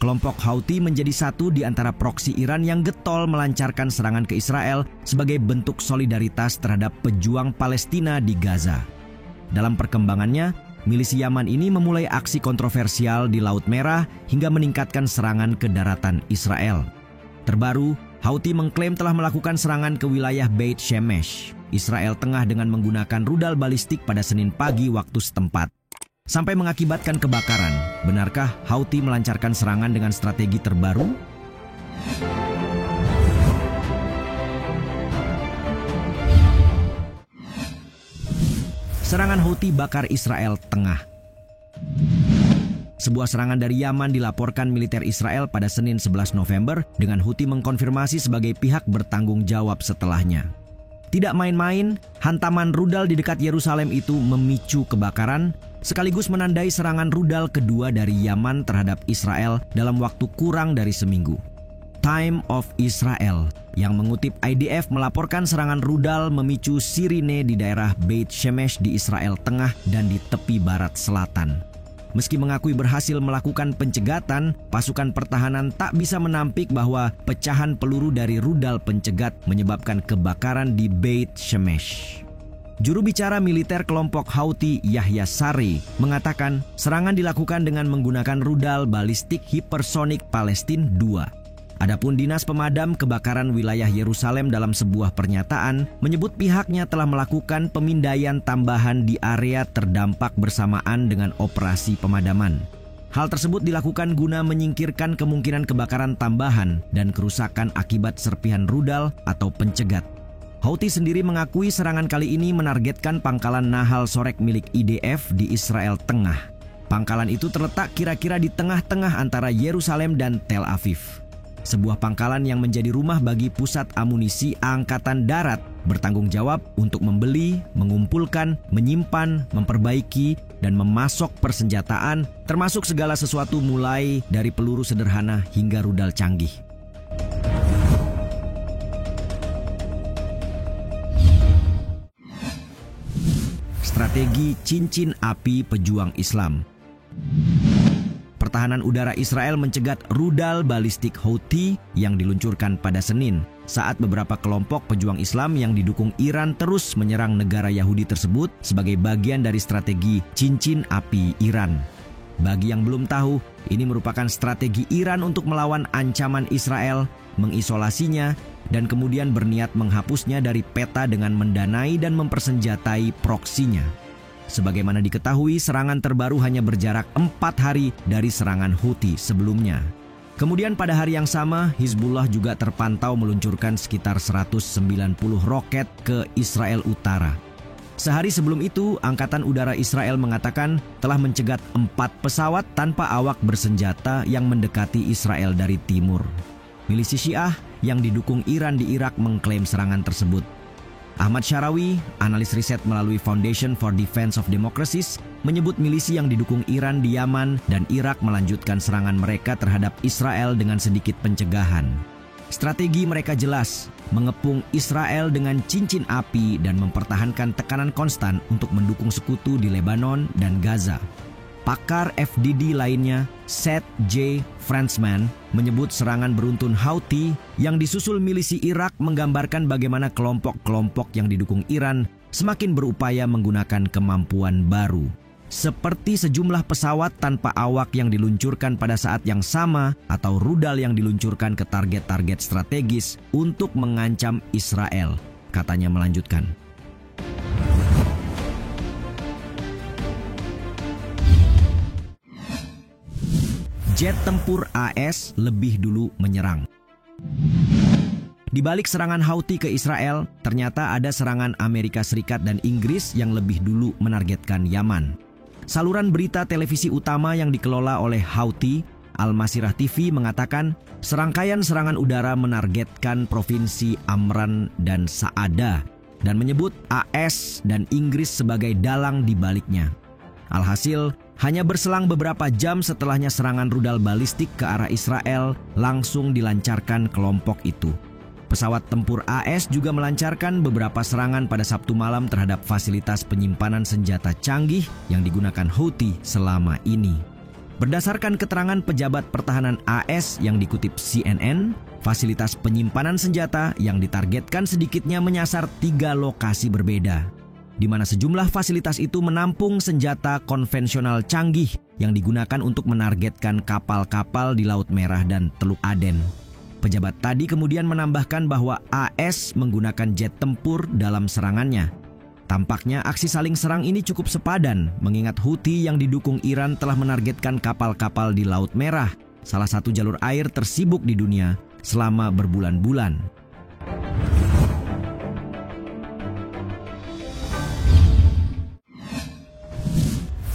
kelompok Houthi menjadi satu di antara proksi Iran yang getol melancarkan serangan ke Israel sebagai bentuk solidaritas terhadap pejuang Palestina di Gaza. Dalam perkembangannya, milisi Yaman ini memulai aksi kontroversial di Laut Merah hingga meningkatkan serangan ke daratan Israel. Terbaru, Houthi mengklaim telah melakukan serangan ke wilayah Beit Shemesh, Israel Tengah dengan menggunakan rudal balistik pada Senin pagi waktu setempat, sampai mengakibatkan kebakaran. Benarkah Houthi melancarkan serangan dengan strategi terbaru? Serangan Houthi bakar Israel Tengah. Sebuah serangan dari Yaman dilaporkan militer Israel pada Senin 11 November dengan Houthi mengkonfirmasi sebagai pihak bertanggung jawab setelahnya. Tidak main-main, hantaman rudal di dekat Yerusalem itu memicu kebakaran, sekaligus menandai serangan rudal kedua dari Yaman terhadap Israel dalam waktu kurang dari seminggu. Time of Israel yang mengutip IDF melaporkan serangan rudal memicu sirine di daerah Beit Shemesh di Israel Tengah dan di tepi barat selatan. Meski mengakui berhasil melakukan pencegatan, pasukan pertahanan tak bisa menampik bahwa pecahan peluru dari rudal pencegat menyebabkan kebakaran di Beit Shemesh. Juru bicara militer kelompok Houthi Yahya Saree mengatakan serangan dilakukan dengan menggunakan rudal balistik hipersonik Palestina 2. Adapun Dinas Pemadam Kebakaran Wilayah Yerusalem dalam sebuah pernyataan menyebut pihaknya telah melakukan pemindaian tambahan di area terdampak bersamaan dengan operasi pemadaman. Hal tersebut dilakukan guna menyingkirkan kemungkinan kebakaran tambahan dan kerusakan akibat serpihan rudal atau pencegat. Houthi sendiri mengakui serangan kali ini menargetkan pangkalan Nahal Sorek milik IDF di Israel Tengah. Pangkalan itu terletak kira-kira di tengah-tengah antara Yerusalem dan Tel Aviv. Sebuah pangkalan yang menjadi rumah bagi pusat amunisi Angkatan Darat bertanggung jawab untuk membeli, mengumpulkan, menyimpan, memperbaiki, dan memasok persenjataan, termasuk segala sesuatu mulai dari peluru sederhana hingga rudal canggih. Strategi cincin api pejuang Islam. Pertahanan udara Israel mencegat rudal balistik Houthi yang diluncurkan pada Senin saat beberapa kelompok pejuang Islam yang didukung Iran terus menyerang negara Yahudi tersebut sebagai bagian dari strategi cincin api Iran. Bagi yang belum tahu, ini merupakan strategi Iran untuk melawan ancaman Israel, mengisolasinya, dan kemudian berniat menghapusnya dari peta dengan mendanai dan mempersenjatai proksinya. Sebagaimana diketahui, serangan terbaru hanya berjarak 4 hari dari serangan Houthi sebelumnya. Kemudian pada hari yang sama, Hizbullah juga terpantau meluncurkan sekitar 190 roket ke Israel Utara. Sehari sebelum itu, Angkatan Udara Israel mengatakan telah mencegat 4 pesawat tanpa awak bersenjata yang mendekati Israel dari timur. Milisi Syiah yang didukung Iran di Irak mengklaim serangan tersebut. Ahmad Syarawi, analis riset melalui Foundation for Defense of Democracies, menyebut milisi yang didukung Iran di Yaman dan Irak melanjutkan serangan mereka terhadap Israel dengan sedikit pencegahan. Strategi mereka jelas, mengepung Israel dengan cincin api dan mempertahankan tekanan konstan untuk mendukung sekutu di Lebanon dan Gaza. Pakar FDD lainnya, Seth J. Fransman, menyebut serangan beruntun Houthi yang disusul milisi Irak menggambarkan bagaimana kelompok-kelompok yang didukung Iran semakin berupaya menggunakan kemampuan baru. Seperti sejumlah pesawat tanpa awak yang diluncurkan pada saat yang sama atau rudal yang diluncurkan ke target-target strategis untuk mengancam Israel, katanya melanjutkan. Jet tempur AS lebih dulu menyerang. Di balik serangan Houthi ke Israel, ternyata ada serangan Amerika Serikat dan Inggris yang lebih dulu menargetkan Yaman. Saluran berita televisi utama yang dikelola oleh Houthi, Al Masirah TV, mengatakan serangkaian serangan udara menargetkan provinsi Amran dan Saada dan menyebut AS dan Inggris sebagai dalang di baliknya. Alhasil, hanya berselang beberapa jam setelahnya serangan rudal balistik ke arah Israel langsung dilancarkan kelompok itu. Pesawat tempur AS juga melancarkan beberapa serangan pada Sabtu malam terhadap fasilitas penyimpanan senjata canggih yang digunakan Houthi selama ini. Berdasarkan keterangan pejabat pertahanan AS yang dikutip CNN, fasilitas penyimpanan senjata yang ditargetkan sedikitnya menyasar 3 lokasi berbeda, di mana sejumlah fasilitas itu menampung senjata konvensional canggih yang digunakan untuk menargetkan kapal-kapal di Laut Merah dan Teluk Aden. Pejabat tadi kemudian menambahkan bahwa AS menggunakan jet tempur dalam serangannya. Tampaknya aksi saling serang ini cukup sepadan, mengingat Houthi yang didukung Iran telah menargetkan kapal-kapal di Laut Merah, salah satu jalur air tersibuk di dunia, selama berbulan-bulan.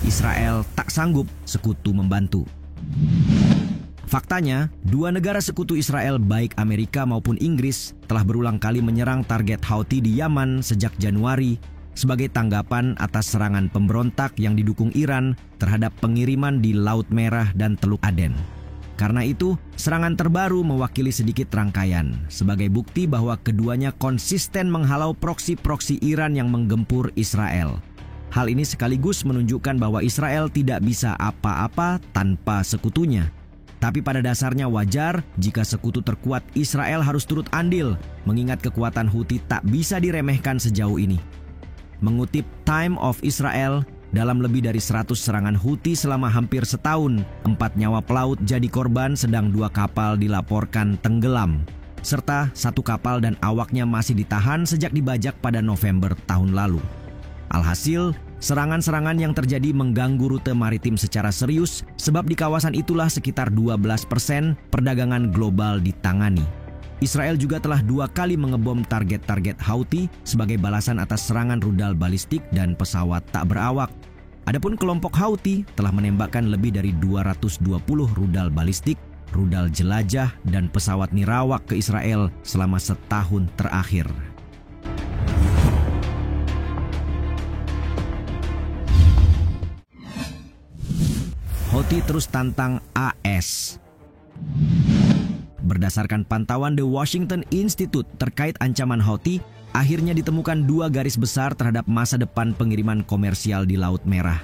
Israel tak sanggup, sekutu membantu. Faktanya, 2 negara sekutu Israel baik Amerika maupun Inggris telah berulang kali menyerang target Houthi di Yaman sejak Januari sebagai tanggapan atas serangan pemberontak yang didukung Iran terhadap pengiriman di Laut Merah dan Teluk Aden. Karena itu, serangan terbaru mewakili sedikit rangkaian sebagai bukti bahwa keduanya konsisten menghalau proksi-proksi Iran yang menggempur Israel. Hal ini sekaligus menunjukkan bahwa Israel tidak bisa apa-apa tanpa sekutunya. Tapi pada dasarnya wajar jika sekutu terkuat Israel harus turut andil, mengingat kekuatan Houthi tak bisa diremehkan sejauh ini. Mengutip Time of Israel, dalam lebih dari 100 serangan Houthi selama hampir setahun, 4 nyawa pelaut jadi korban sedang 2 kapal dilaporkan tenggelam, serta 1 kapal dan awaknya masih ditahan sejak dibajak pada November tahun lalu. Alhasil, serangan-serangan yang terjadi mengganggu rute maritim secara serius sebab di kawasan itulah sekitar 12% perdagangan global ditangani. Israel juga telah 2 kali mengebom target-target Houthi sebagai balasan atas serangan rudal balistik dan pesawat tak berawak. Adapun kelompok Houthi telah menembakkan lebih dari 220 rudal balistik, rudal jelajah, dan pesawat nirawak ke Israel selama setahun terakhir. Houthi terus tantang AS. Berdasarkan pantauan The Washington Institute terkait ancaman Houthi, akhirnya ditemukan 2 garis besar terhadap masa depan pengiriman komersial di Laut Merah.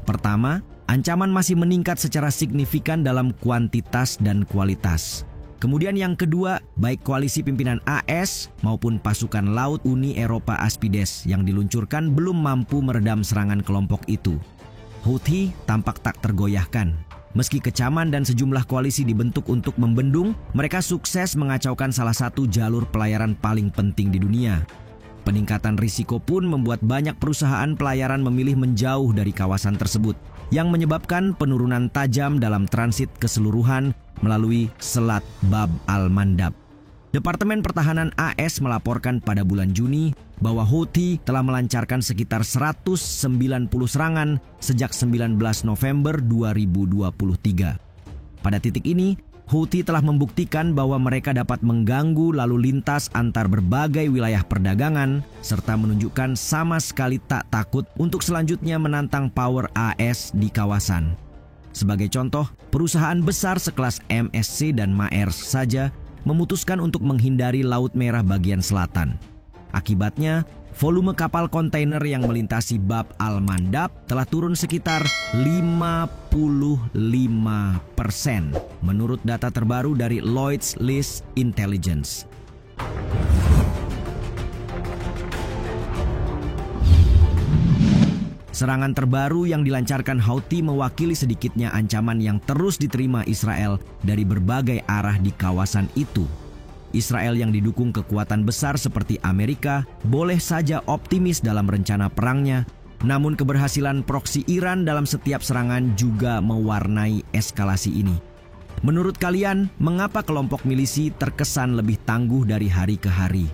Pertama, ancaman masih meningkat secara signifikan dalam kuantitas dan kualitas. Kemudian yang kedua, baik koalisi pimpinan AS maupun pasukan laut Uni Eropa Aspides yang diluncurkan belum mampu meredam serangan kelompok itu. Houthi tampak tak tergoyahkan. Meski kecaman dan sejumlah koalisi dibentuk untuk membendung, mereka sukses mengacaukan salah satu jalur pelayaran paling penting di dunia. Peningkatan risiko pun membuat banyak perusahaan pelayaran memilih menjauh dari kawasan tersebut, yang menyebabkan penurunan tajam dalam transit keseluruhan melalui Selat Bab al-Mandab. Departemen Pertahanan AS melaporkan pada bulan Juni bahwa Houthi telah melancarkan sekitar 190 serangan sejak 19 November 2023. Pada titik ini, Houthi telah membuktikan bahwa mereka dapat mengganggu lalu lintas antar berbagai wilayah perdagangan serta menunjukkan sama sekali tak takut untuk selanjutnya menantang power AS di kawasan. Sebagai contoh, perusahaan besar sekelas MSC dan Maersk saja memutuskan untuk menghindari Laut Merah bagian selatan. Akibatnya, volume kapal kontainer yang melintasi Bab al-Mandab telah turun sekitar 55% menurut data terbaru dari Lloyd's List Intelligence. Serangan terbaru yang dilancarkan Houthi mewakili sedikitnya ancaman yang terus diterima Israel dari berbagai arah di kawasan itu. Israel yang didukung kekuatan besar seperti Amerika boleh saja optimis dalam rencana perangnya, namun keberhasilan proksi Iran dalam setiap serangan juga mewarnai eskalasi ini. Menurut kalian, mengapa kelompok milisi terkesan lebih tangguh dari hari ke hari?